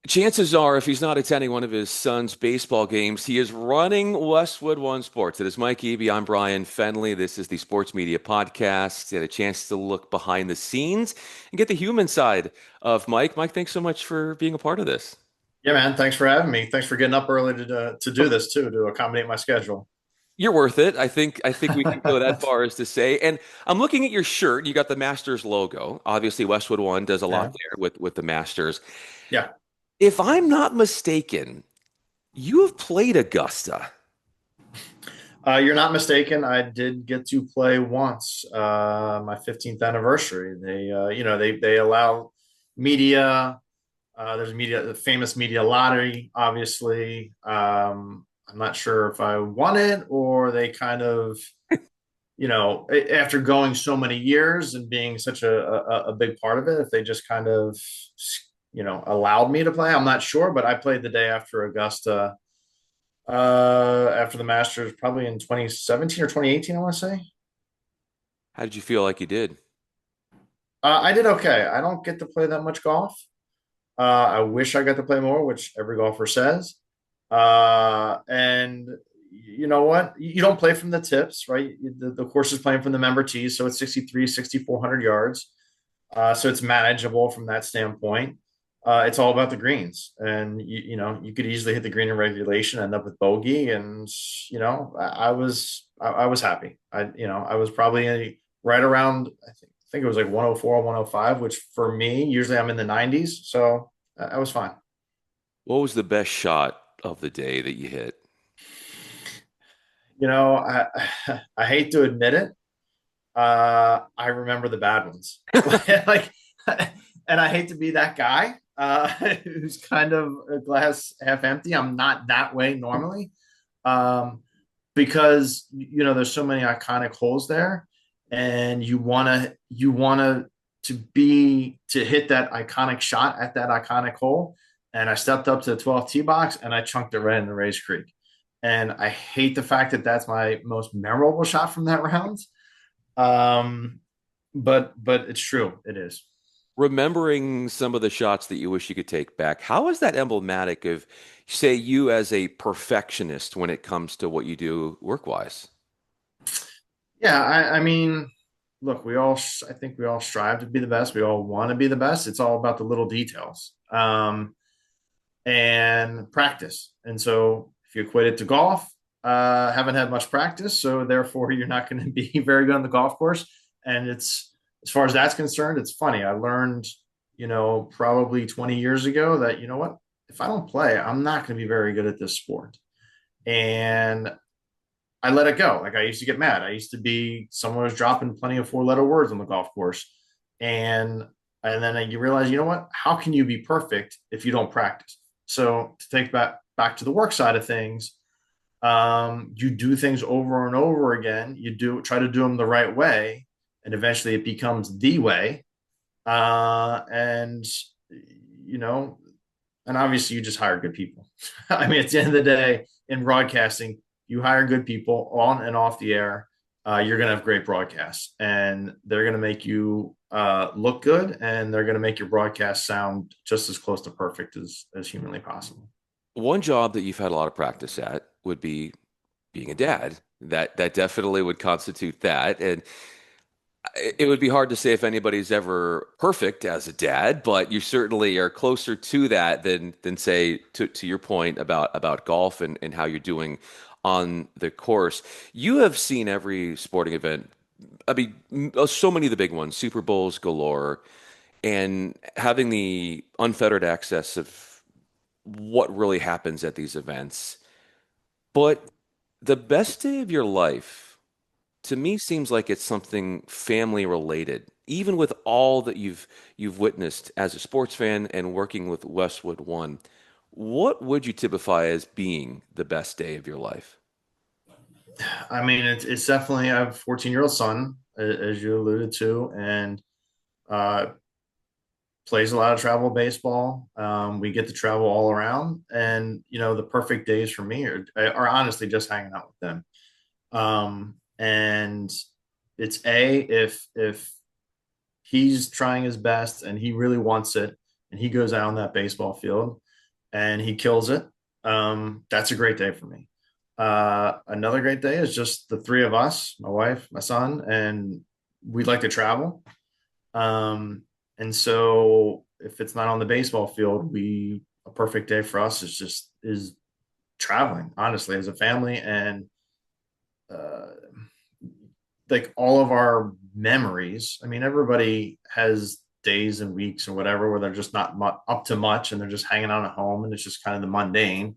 Chances are, if he's not attending one of his son's baseball games, he is running Westwood One Sports. It is Mike Eaby. I'm Bryan Fenley. This is the Sports Media Podcast. Get a chance to look behind the scenes and get the human side of Mike. Mike, thanks so much for being a part of this. Yeah, man. Thanks for having me. Thanks for getting up early to do this too, to accommodate my schedule. You're worth it. I think we can go that far as to say. And I'm looking at your shirt. You got the Masters logo. Obviously, Westwood One does a lot Yeah. there with the Masters. Yeah. If I'm not mistaken, you have played Augusta. You're not mistaken. I did get to play once, my 15th anniversary. They allow media. There's media, the famous media lottery, obviously. I'm not sure if I won it or they kind of, after going so many years and being such a big part of it, if they just kind of, allowed me to play. I'm not sure, but I played the day after Augusta, after the Masters, probably in 2017 or 2018, I want to say. How did you feel like you did? I did okay. I don't get to play that much golf. I wish I got to play more, which every golfer says. And you know what? You don't play from the tips, right? The course is playing from the member tees, so it's 63, 6,400 yards. So it's manageable from that standpoint. It's all about the greens, and you could easily hit the green in regulation, end up with bogey, and I was happy. I was probably right around I think it was like 104 or 105, which for me usually I'm in the 90s, so I was fine. What was the best shot of the day that you hit? You know, I I hate to admit it. I remember the bad ones. like, and I hate to be that guy who's kind of a glass half empty. I'm not that way normally, um, because there's so many iconic holes there, and you wanna to hit that iconic shot at that iconic hole. And I stepped up to the 12th tee box and I chunked it right in the Rays Creek. And I hate the fact that that's my most memorable shot from that round. Um, but it's true. It is. Remembering some of the shots that you wish you could take back, how is that emblematic of, say, you as a perfectionist when it comes to what you do work-wise? Yeah, I mean, look, I think we all strive to be the best. We all want to be the best. It's all about the little details, and practice. And so, if you equate it to golf, haven't had much practice, so therefore you're not going to be very good on the golf course. And it's as far as that's concerned, it's funny. I learned, probably 20 years ago that what, if I don't play, I'm not going to be very good at this sport. And I let it go. Like I used to get mad. I used to be someone who was dropping plenty of four-letter words on the golf course, and and then you realize, what? How can you be perfect if you don't practice? So to take back to the work side of things, you do things over and over again. You do try to do them the right way, and eventually it becomes the way. And you know, and obviously you just hire good people. I mean, at the end of the day, in broadcasting, you hire good people on and off the air. You're going to have great broadcasts, and they're going to make you look good, and they're going to make your broadcast sound just as close to perfect as humanly possible. One job that you've had a lot of practice at would be being a dad. That definitely would constitute that. And it would be hard to say if anybody's ever perfect as a dad, but you certainly are closer to that than say to your point about golf and how you're doing on the course. You have seen every sporting event. I mean, so many of the big ones, Super Bowls galore, and having the unfettered access of what really happens at these events. But the best day of your life to me seems like it's something family related. Even with all that you've witnessed as a sports fan and working with Westwood One, what would you typify as being the best day of your life? I mean, it's definitely, I have a 14-year-old son, as you alluded to, and uh, plays a lot of travel baseball. We get to travel all around, and the perfect days for me are honestly just hanging out with them. And it's if he's trying his best and he really wants it, and he goes out on that baseball field. and he kills it. That's a great day for me. Another great day is just the three of us, my wife, my son, and we'd like to travel. Um, and so if it's not on the baseball field, we a perfect day for us is traveling, honestly, as a family, and uh, like all of our memories. I mean, everybody has days and weeks or whatever where they're just not up to much and they're just hanging out at home and it's just kind of the mundane.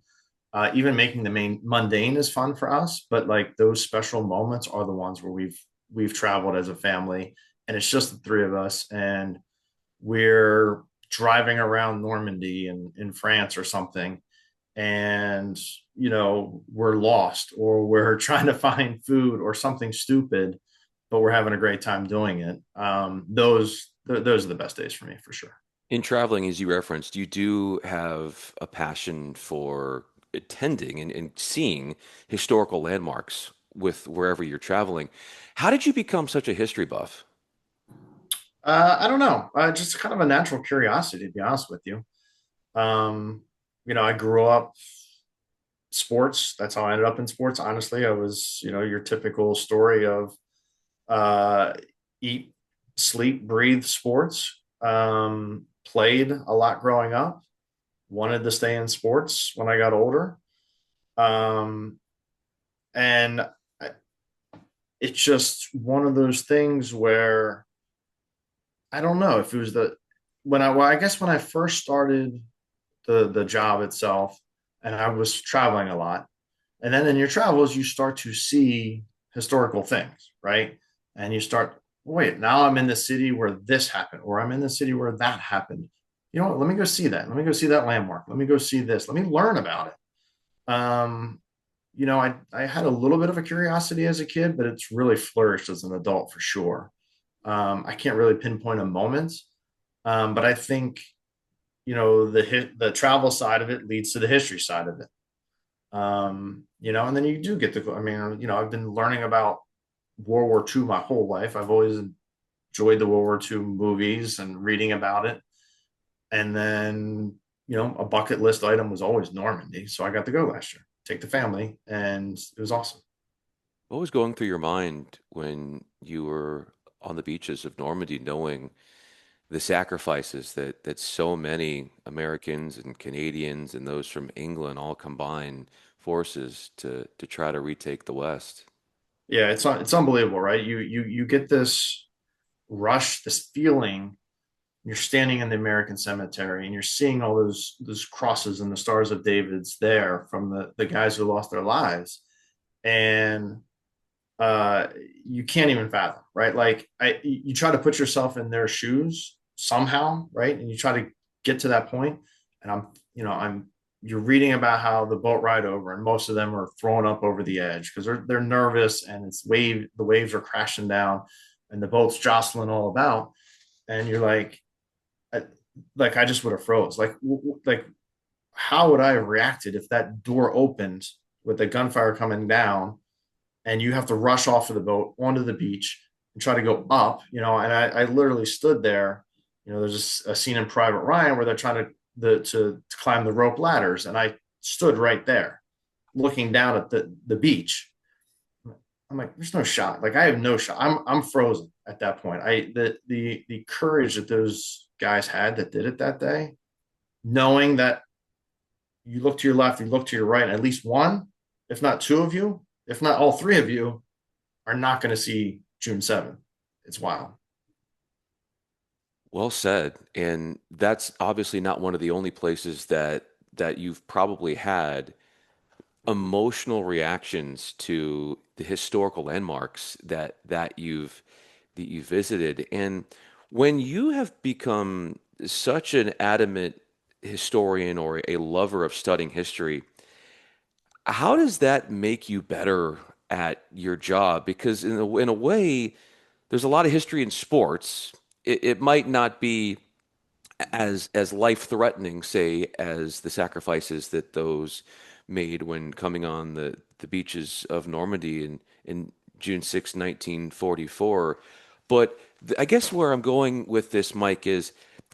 Even making the main mundane is fun for us, but like those special moments are the ones where we've traveled as a family, and it's just the three of us, and we're driving around Normandy in France or something, and we're lost or we're trying to find food or something stupid, but we're having a great time doing it. Those are the best days for me for sure. In traveling, as you referenced, you do have a passion for attending and seeing historical landmarks with wherever you're traveling. How did you become such a history buff? I don't know, just kind of a natural curiosity, to be honest with you. um, I grew up sports. That's how I ended up in sports. Honestly, I was, your typical story of uh, eat, sleep, breathe sports. Played a lot growing up. Wanted to stay in sports when I got older. Um, and it's just one of those things where I don't know if it was well, I guess when I first started the job itself, and I was traveling a lot. And then in your travels, you start to see historical things, right? And you start, wait, now I'm in the city where this happened, or I'm in the city where that happened. You know what? Let me go see that. Let me go see that landmark. Let me go see this. Let me learn about it. I had a little bit of a curiosity as a kid, but it's really flourished as an adult for sure. I can't really pinpoint a moment, but I think the travel side of it leads to the history side of it. And then you do get to, I mean, I've been learning about World War II my whole life. I've always enjoyed the World War II movies and reading about it. And then, a bucket list item was always Normandy. So I got to go last year, take the family, and it was awesome. What was going through your mind when you were on the beaches of Normandy, knowing the sacrifices that so many Americans and Canadians and those from England all combined forces to try to retake the West? Yeah, it's unbelievable, right? You get this rush, this feeling. You're standing in the American cemetery and you're seeing all those crosses and the stars of David's there from the guys who lost their lives. And uh you can't even fathom, right? Like you try to put yourself in their shoes somehow, right? And you try to get to that point. And I'm you're reading about how the boat ride over, and most of them are thrown up over the edge because they're nervous, and the waves are crashing down and the boat's jostling all about. And you're I, I just would have froze. Like how would I have reacted if that door opened with the gunfire coming down, and you have to rush off of the boat onto the beach and try to go up, and I literally stood there. There's a scene in Private Ryan where they're trying to climb the rope ladders, and I stood right there looking down at the beach. I'm like, there's no shot. Like I have no shot. I'm frozen at that point. The courage that those guys had that did it that day, knowing that you look to your left, you look to your right, and at least one, if not two of you, if not all three of you, are not going to see June 7th. It's wild. Well said. And that's obviously not one of the only places that you've probably had emotional reactions to the historical landmarks that you've visited. And when you have become such an adamant historian or a lover of studying history, how does that make you better at your job? Because in a way, there's a lot of history in sports. It might not be as life-threatening, say, as the sacrifices that those made when coming on the beaches of Normandy in June 6, 1944. But I guess where I'm going with this, Mike, is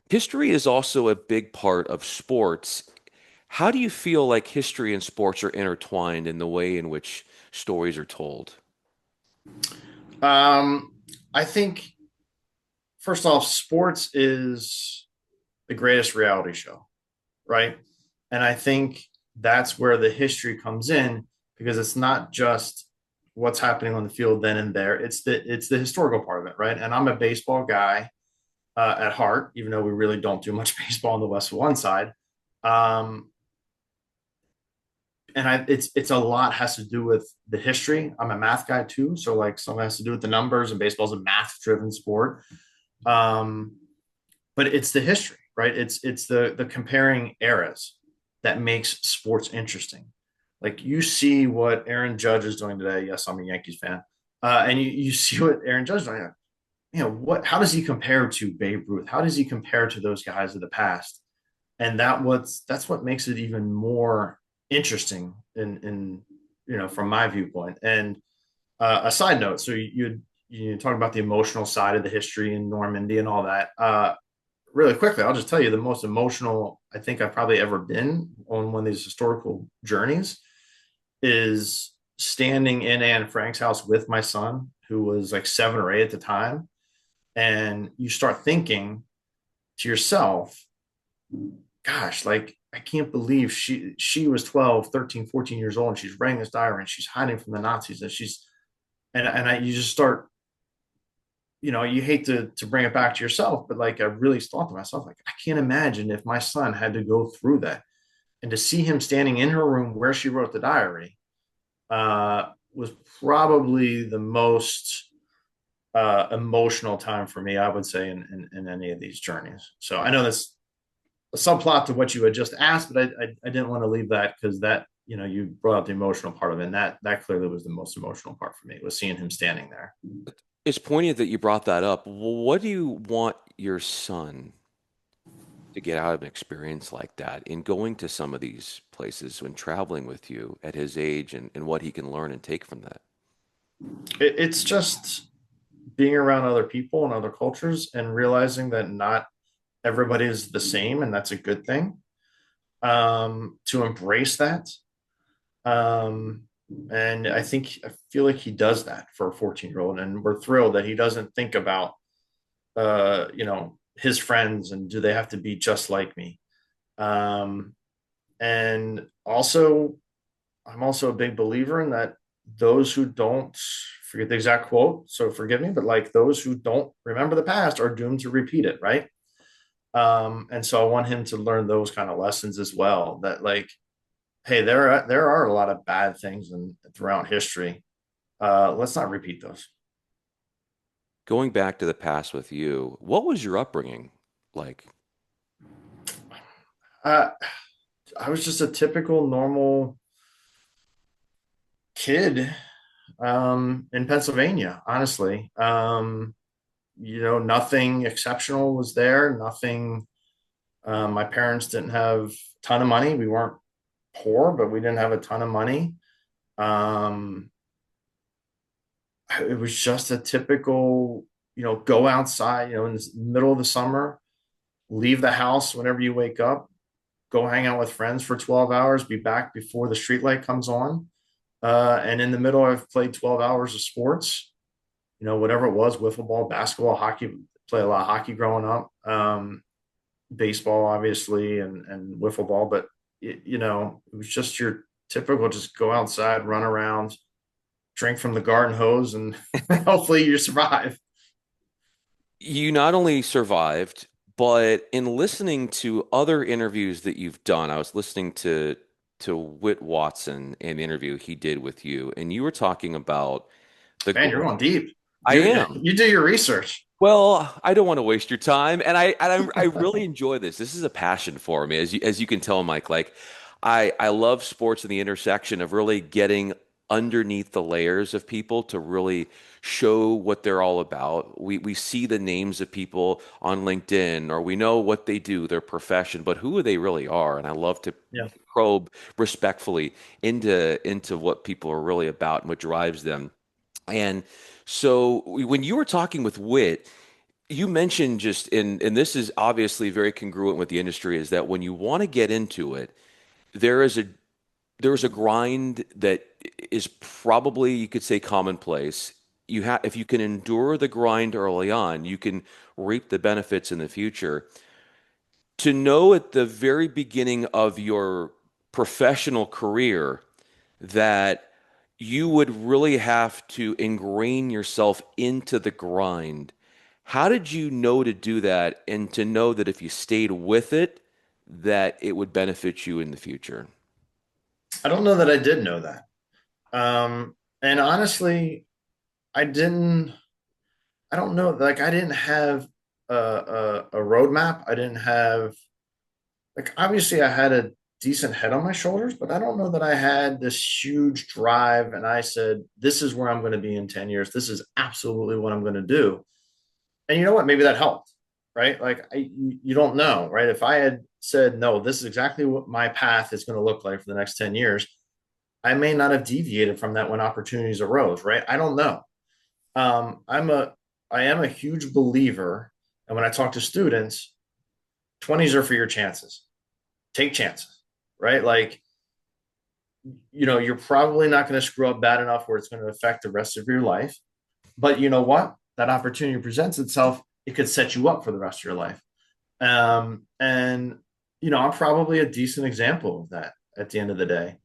history is also a big part of sports. How do you feel like history and sports are intertwined in the way in which stories are told? Um, I think first off, sports is the greatest reality show, right? And I think that's where the history comes in because it's not just what's happening on the field then and there. It's the historical part of it, right? And I'm a baseball guy at heart, even though we really don't do much baseball on the Westwood One side. Um, and it's a lot has to do with the history. I'm a math guy too, so like some has to do with the numbers, and baseball's a math driven sport. Um, but it's the history, right? It's the comparing eras that makes sports interesting. Like you see what Aaron Judge is doing today. Yes, I'm a Yankees fan, and you see what Aaron Judge is doing. What? How does he compare to Babe Ruth? How does he compare to those guys of the past? And that's what makes it even more interesting in from my viewpoint. And a side note, so you talk about the emotional side of the history in Normandy and all that. Really quickly, I'll just tell you the most emotional I think I've probably ever been on one of these historical journeys is standing in Anne Frank's house with my son, who was like 7 or 8 at the time. And you start thinking to yourself, gosh, like I can't believe she was 12, 13, 14 years old and she's writing this diary and she's hiding from the Nazis and she's and I you just start, you hate to bring it back to yourself, but like I really thought to myself, like I can't imagine if my son had to go through that. And to see him standing in her room where she wrote the diary was probably the most emotional time for me, I would say, in any of these journeys. So I know that's a subplot to what you had just asked, but I didn't want to leave that because that, you brought up the emotional part of it. And that clearly was the most emotional part for me was seeing him standing there. It's poignant that you brought that up. What do you want your son to get out of an experience like that in going to some of these places when traveling with you at his age and what he can learn and take from that? It's just being around other people and other cultures and realizing that not everybody is the same, and that's a good thing. To embrace that. Um, and I feel like he does that for a 14-year-old, and we're thrilled that he doesn't think about his friends and do they have to be just like me. And also I'm also a big believer in that those who don't forget the exact quote, so forgive me, but like those who don't remember the past are doomed to repeat it, right? And so I want him to learn those kind of lessons as well. That like, hey, there are a lot of bad things throughout history. Let's not repeat those. Going back to the past with you, what was your upbringing like? Uh, I was just a typical normal kid in Pennsylvania, honestly. Nothing exceptional was there. Nothing. My parents didn't have a ton of money. We weren't poor, but we didn't have a ton of money. Um, it was just a typical, go outside, in the middle of the summer, leave the house whenever you wake up, go hang out with friends for 12 hours, be back before the street light comes on. And in the middle, I've played 12 hours of sports, whatever it was, wiffle ball, basketball, hockey, play a lot of hockey growing up. Baseball, obviously, and wiffle ball, but it was just your typical just go outside, run around, drink from the garden hose, and hopefully you survive. You not only survived, but in listening to other interviews that you've done, I was listening to Whit Watson, an interview he did with you, and you were talking about the Man, you're glory. going deep. I Do am. you do your research? Well, I don't want to waste your time, and I really enjoy this. This is a passion for me, as you can tell, Mike. Like, I love sports and the intersection of really getting underneath the layers of people to really show what they're all about. We see the names of people on LinkedIn, or we know what they do, their profession, but who they really are. And I love to Yeah. probe respectfully into what people are really about and what drives them. And so when you were talking with Wit, you mentioned and this is obviously very congruent with the industry, is that when you want to get into it, there is a there's a grind that is probably, you could say, commonplace. You have If you can endure the grind early on, you can reap the benefits in the future. To know at the very beginning of your professional career that you would really have to ingrain yourself into the grind. How did you know to do that and to know that if you stayed with it, that it would benefit you in the future? I don't know that I did know that. And honestly, I didn't. I don't know. Like I didn't have a roadmap. I didn't have like obviously I had a decent head on my shoulders, but I don't know that I had this huge drive. And I said, "This is where I'm going to be in 10 years. This is absolutely what I'm going to do." And you know what? Maybe that helped, right? You don't know, right? If I had said, "No, this is exactly what my path is going to look like for the next 10 years," I may not have deviated from that when opportunities arose, right? I don't know. I'm a I am a huge believer, and when I talk to students, 20s are for your chances. Take chances, right? Like, you're probably not going to screw up bad enough where it's going to affect the rest of your life. But you know what? That opportunity presents itself, it could set you up for the rest of your life. And I'm probably a decent example of that at the end of the day.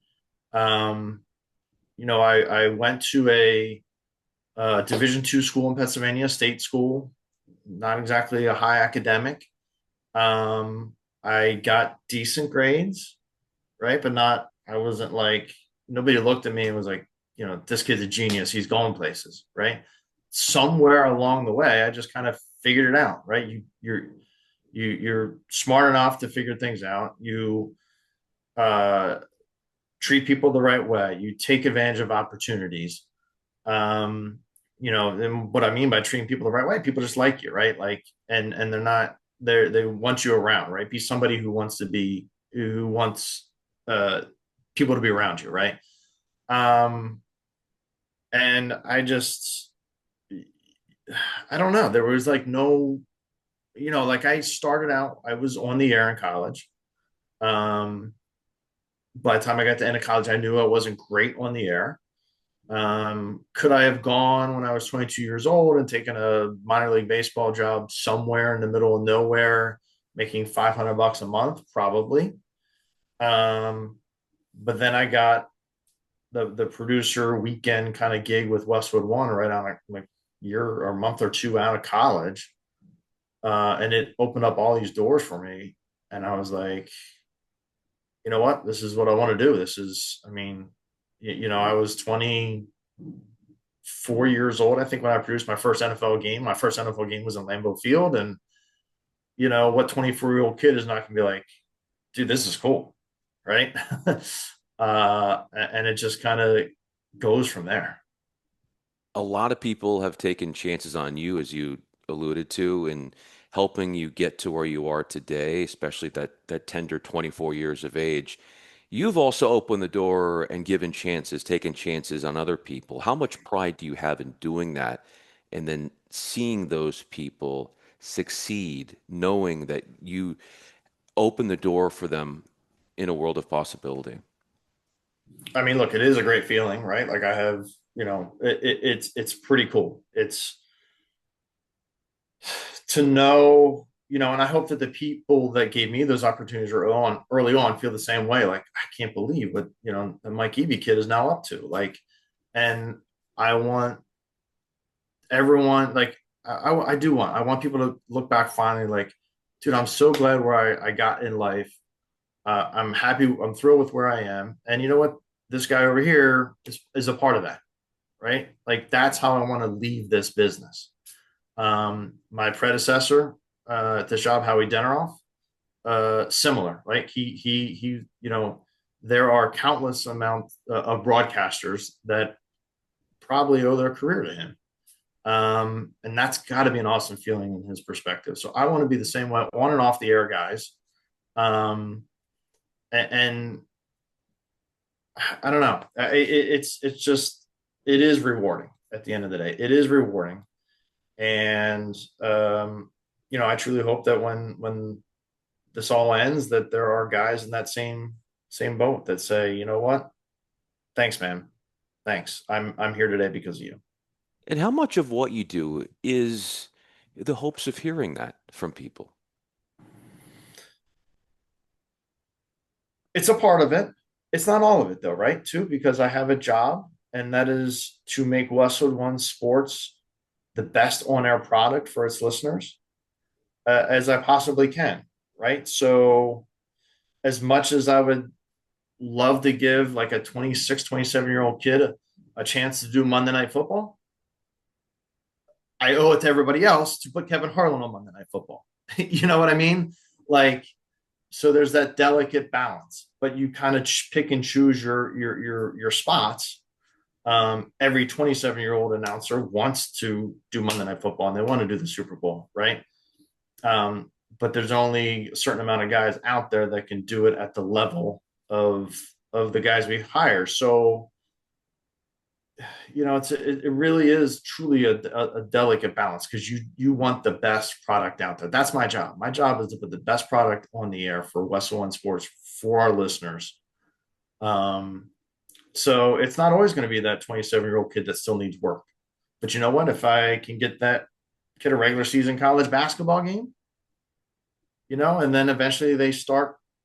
Um, I went to a Division II school in Pennsylvania, state school, not exactly a high academic. I got decent grades, right? But not, I wasn't like, nobody looked at me and was like, this kid's a genius. He's going places, right? Somewhere along the way, I just kind of figured it out, right? You're smart enough to figure things out. You uh, treat people the right way. You take advantage of opportunities. um and what I mean by treating people the right way, people just like you, right? Like, and they're not, they want you around, right? Be somebody who wants uh people to be around you, right? um and I don't know, there was like no, like I started out, I was on the air in college. um by the time I got to the end of college, I knew I wasn't great on the air. Could I have gone when I was 22 years old and taken a minor league baseball job somewhere in the middle of nowhere, making $500 a month? Probably. Um, but then I got the producer weekend kind of gig with Westwood One right on a year or a month or two out of college, and it opened up all these doors for me. And I was like, you know what? This is what I want to do. This is, I mean, I was 24 years old, I think, when I produced my first NFL game. My first NFL game was in Lambeau Field. And what 24-year-old kid is not going to be like, dude, this is cool. Right. And it just kind of goes from there. A lot of people have taken chances on you, as you alluded to, in helping you get to where you are today, especially that tender 24 years of age. You've also opened the door and given chances, taken chances on other people. How much pride do you have in doing that and then seeing those people succeed, knowing that you open the door for them in a world of possibility? I mean, look, it is a great feeling, right? Like I have, it's pretty cool. It's to know, and I hope that the people that gave me those opportunities early on feel the same way. Like, I can't believe what, the Mike Eaby kid is now up to. Like, and I want everyone, like, I want people to look back finally, like, dude, I'm so glad where I got in life. I'm happy, I'm thrilled with where I am. And you know what? This guy over here is a part of that, right? Like, that's how I want to leave this business. My predecessor at this job, Howie Deneroff, similar. Like there are countless amount of broadcasters that probably owe their career to him. And that's got to be an awesome feeling in his perspective. So I want to be the same way on and off the air, guys. Um, and I don't know. It's just, it is rewarding at the end of the day. It is rewarding. And I truly hope that when this all ends, that there are guys in that same same boat that say, you know what? Thanks, man. Thanks. I'm here today because of you. And how much of what you do is the hopes of hearing that from people? It's a part of it. It's not all of it though, right? Too, because I have a job, and that is to make Westwood One Sports the best on-air product for its listeners as I possibly can, right? So as much as I would love to give like a 26, 27-year-old kid a chance to do Monday Night Football, I owe it to everybody else to put Kevin Harlan on Monday Night Football. You know what I mean? Like, so there's that delicate balance, but you kind of pick and choose your spots. Every 27-year-old announcer wants to do Monday Night Football and they want to do the Super Bowl, right? But there's only a certain amount of guys out there that can do it at the level of the guys we hire. So it really is truly a delicate balance because you want the best product out there. That's my job. My job is to put the best product on the air for Westwood One Sports for our listeners. Um, so it's not always going to be that 27-year-old kid that still needs work. But you know what? If I can get that kid a regular season college basketball game, and then eventually they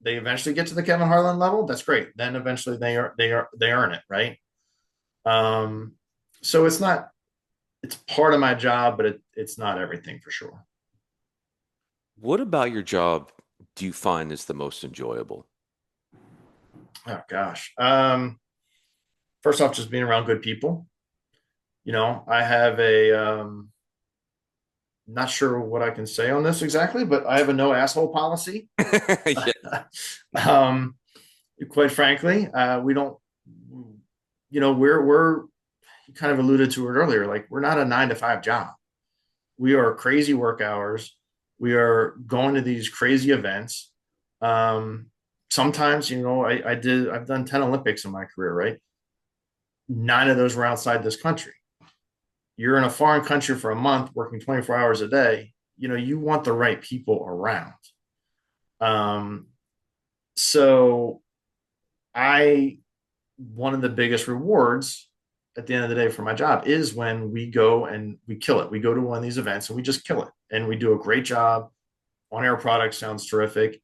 eventually get to the Kevin Harlan level, that's great. Then eventually they earn it, right? Um, so it's part of my job, but it's not everything for sure. What about your job do you find is the most enjoyable? Oh gosh. First off, just being around good people. I have a not sure what I can say on this exactly, but I have a no asshole policy. Yeah. um, quite frankly, we don't. We're you kind of alluded to it earlier. Like we're not a 9 to 5 job. We are crazy work hours. We are going to these crazy events. Um, Sometimes, I've done 10 Olympics in my career, right? 9 of those were outside this country. You're in a foreign country for a month working 24 hours a day. You want the right people around. Um, so I, one of the biggest rewards at the end of the day for my job is when we go and we kill it. We go to one of these events and we just kill it and we do a great job. On air product sounds terrific.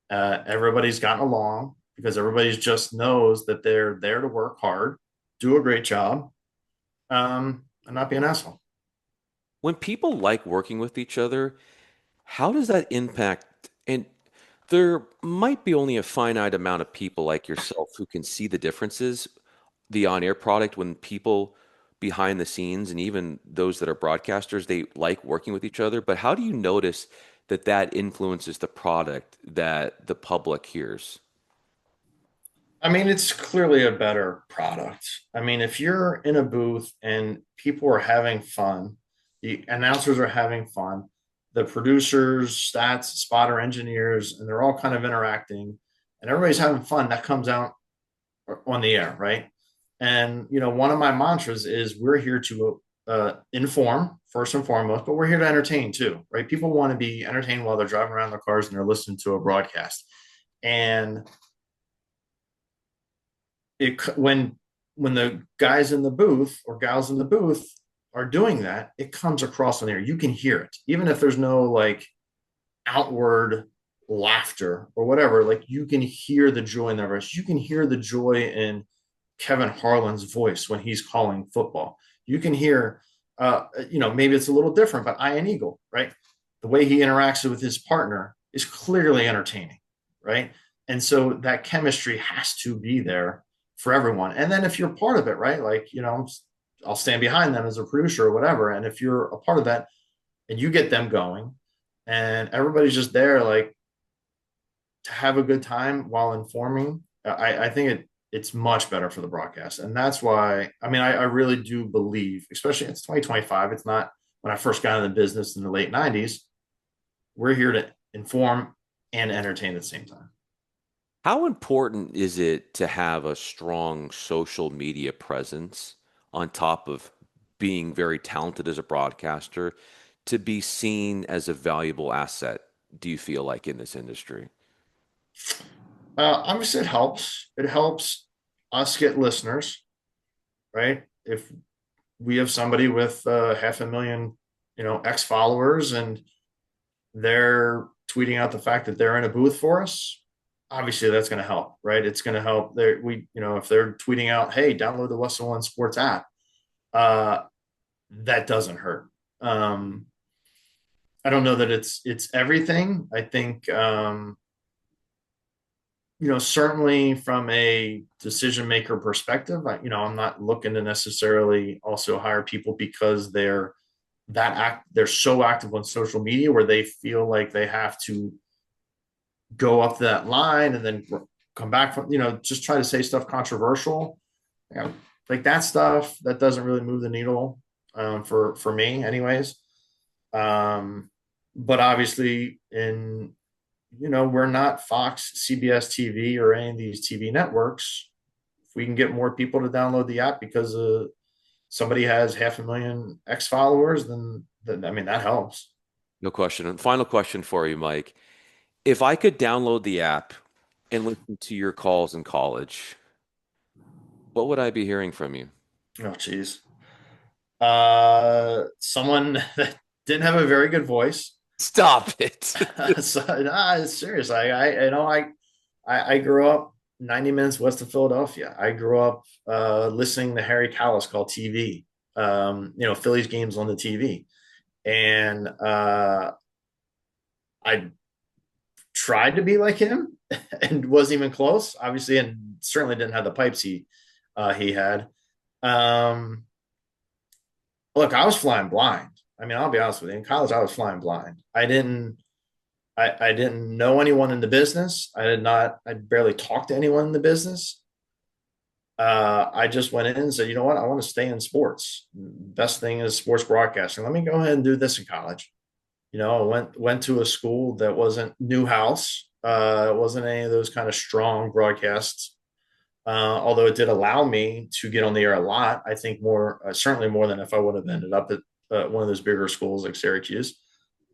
Everybody's gotten along because everybody just knows that they're there to work hard, do a great job, and not be an asshole. When people like working with each other, how does that impact? And there might be only a finite amount of people like yourself who can see the differences, the on-air product when people behind the scenes and even those that are broadcasters, they like working with each other. But how do you notice that that influences the product that the public hears? I mean, it's clearly a better product. I mean, if you're in a booth and people are having fun, the announcers are having fun, the producers, stats, spotter engineers, and they're all kind of interacting and everybody's having fun, that comes out on the air, right? And, one of my mantras is we're here to inform first and foremost, but we're here to entertain too, right? People want to be entertained while they're driving around their cars and they're listening to a broadcast. And when the guys in the booth or gals in the booth are doing that, it comes across on air. You can hear it, even if there's no like outward laughter or whatever. Like you can hear the joy in their voice. You can hear the joy in Kevin Harlan's voice when he's calling football. You can hear, maybe it's a little different, but Ian Eagle, right? The way he interacts with his partner is clearly entertaining, right? And so that chemistry has to be there for everyone. And then if you're part of it, right? Like, I'll stand behind them as a producer or whatever. And if you're a part of that and you get them going and everybody's just there, like to have a good time while informing, I think it's much better for the broadcast. And that's why, I mean, I really do believe, especially it's 2025. It's not when I first got into the business in the late 90s. We're here to inform and entertain at the same time. How important is it to have a strong social media presence on top of being very talented as a broadcaster to be seen as a valuable asset, do you feel like in this industry? Obviously, it helps. It helps us get listeners, right? If we have somebody with 500,000, X followers, and they're tweeting out the fact that they're in a booth for us, obviously that's going to help, right? It's going to help. If they're tweeting out, "Hey, download the Westwood One Sports app," uh, that doesn't hurt. Um, I don't know that it's everything. I think certainly from a decision maker perspective, I'm not looking to necessarily also hire people because they're so active on social media where they feel like they have to go up that line and then come back from, just try to say stuff controversial. You know, like that stuff that doesn't really move the needle for me, anyways. Um, but obviously, we're not Fox, CBS TV, or any of these TV networks. If we can get more people to download the app because somebody has 500,000 X followers, then I mean that helps. No question. And final question for you, Mike. If I could download the app and listen to your calls in college, what would I be hearing from you? Oh, geez. Someone that didn't have a very good voice. Stop it. So, nah, it's serious. I grew up 90 minutes west of Philadelphia. I grew up listening to Harry Callis call TV. Phillies games on the TV, and I tried to be like him, and wasn't even close. Obviously, and certainly didn't have the pipes he had. Um, Look, I was flying blind. I mean, I'll be honest with you. In college, I was flying blind. I didn't know anyone in the business. I barely talked to anyone in the business. I just went in and said, you know what? I want to stay in sports. Best thing is sports broadcasting. Let me go ahead and do this in college. I went to a school that wasn't Newhouse. It wasn't any of those kind of strong broadcasts. Although it did allow me to get on the air a lot, I think certainly more than if I would have ended up at one of those bigger schools like Syracuse,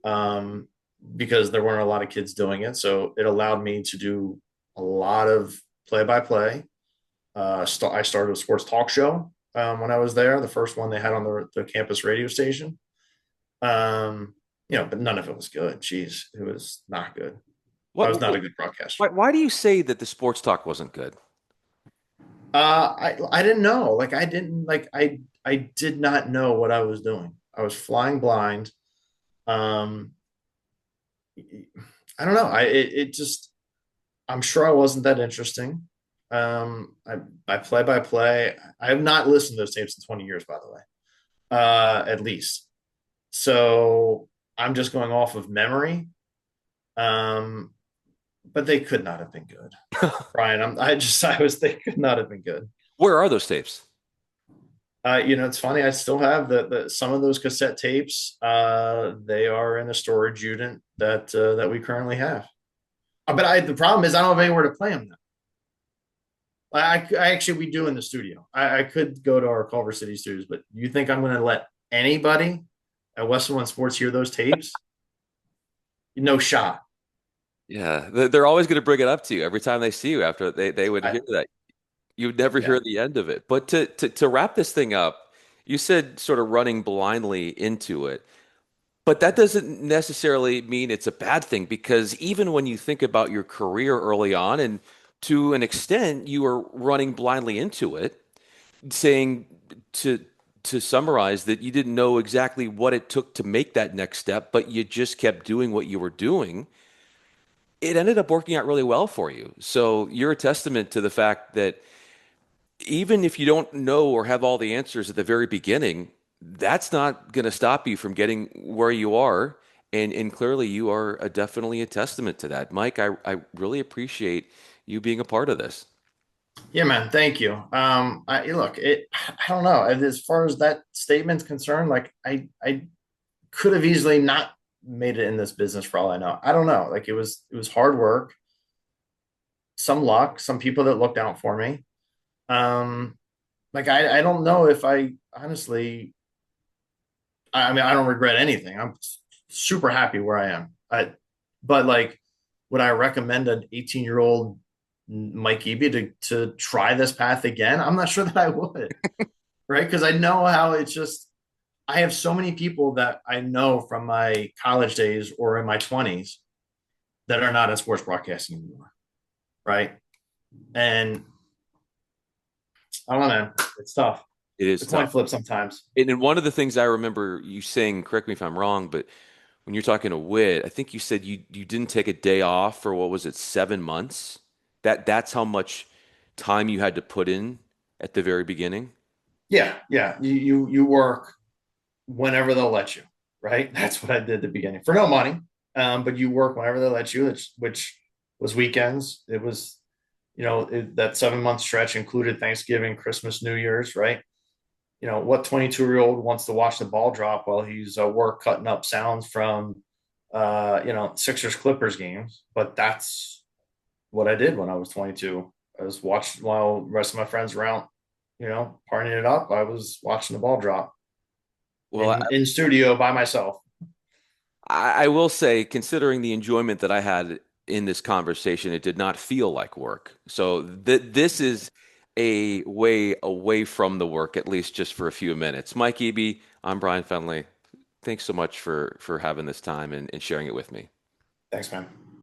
um, because there weren't a lot of kids doing it. So it allowed me to do a lot of play by play. I started a sports talk show when I was there, the first one they had on the campus radio station. Um, but none of it was good. Jeez, it was not good. I What, was not what a good broadcaster. why do you say that the sports talk wasn't good? I didn't know. Like I didn't like I did not know what I was doing. I was flying blind. Um, I don't know. It just I'm sure I wasn't that interesting. I play by play. I have not listened to those tapes in 20 years, by the way, at least. So I'm just going off of memory. Um, but they could not have been good, Brian. I was they could not have been good. Where are those tapes? It's funny. I still have the some of those cassette tapes. They are in a storage unit that we currently have. But the problem is I don't have anywhere to play them now. I actually we do in the studio. I could go to our Culver City studios, but you think I'm going to let anybody at Westwood One Sports hear those tapes? No shot. Yeah, they're always going to bring it up to you every time they see you after they would I, hear that. You would never yeah. hear the end of it. But to wrap this thing up, you said sort of running blindly into it. But that doesn't necessarily mean it's a bad thing because even when you think about your career early on, and to an extent, you were running blindly into it, saying to to summarize that you didn't know exactly what it took to make that next step, but you just kept doing what you were doing. It ended up working out really well for you. So you're a testament to the fact that even if you don't know or have all the answers at the very beginning, that's not going to stop you from getting where you are. And clearly, you are definitely a testament to that. Mike, I really appreciate you being a part of this. Yeah, man. Thank you. I don't know. As far as that statement's concerned, like I could have easily not made it in this business for all I know. I don't know. Like it was hard work, some luck, some people that looked out for me. Um, like I don't know if I honestly. I mean, I don't regret anything. I'm super happy where I am. But like, would I recommend an 18-year-old? Mike Eaby to try this path again, I'm not sure that I would, right? Because I know how it's just. I have so many people that I know from my college days or in my 20s that are not in sports broadcasting anymore, right? And I don't know, it's tough. It The is coin tough. flip sometimes. And then one of the things I remember you saying, correct me if I'm wrong, but when you're talking to Wit, I think you said you didn't take a day off for what was it, 7 months? That's how much time you had to put in at the very beginning. Yeah, yeah. You work whenever they'll let you, right? That's what I did at the beginning for no money. But you work whenever they let you, which was weekends. It was, that 7 month stretch included Thanksgiving, Christmas, New Year's, right? What 22-year-old wants to watch the ball drop while he's at work cutting up sounds from, Sixers Clippers games? But that's what I did when I was 22. I was watching while the rest of my friends were out, partying it up. I was watching the ball drop Well, in studio by myself. I will say, considering the enjoyment that I had in this conversation, it did not feel like work. So this is a way away from the work, at least just for a few minutes. Mike Eaby, I'm Bryan Fenley. Thanks so much for having this time and sharing it with me. Thanks, man.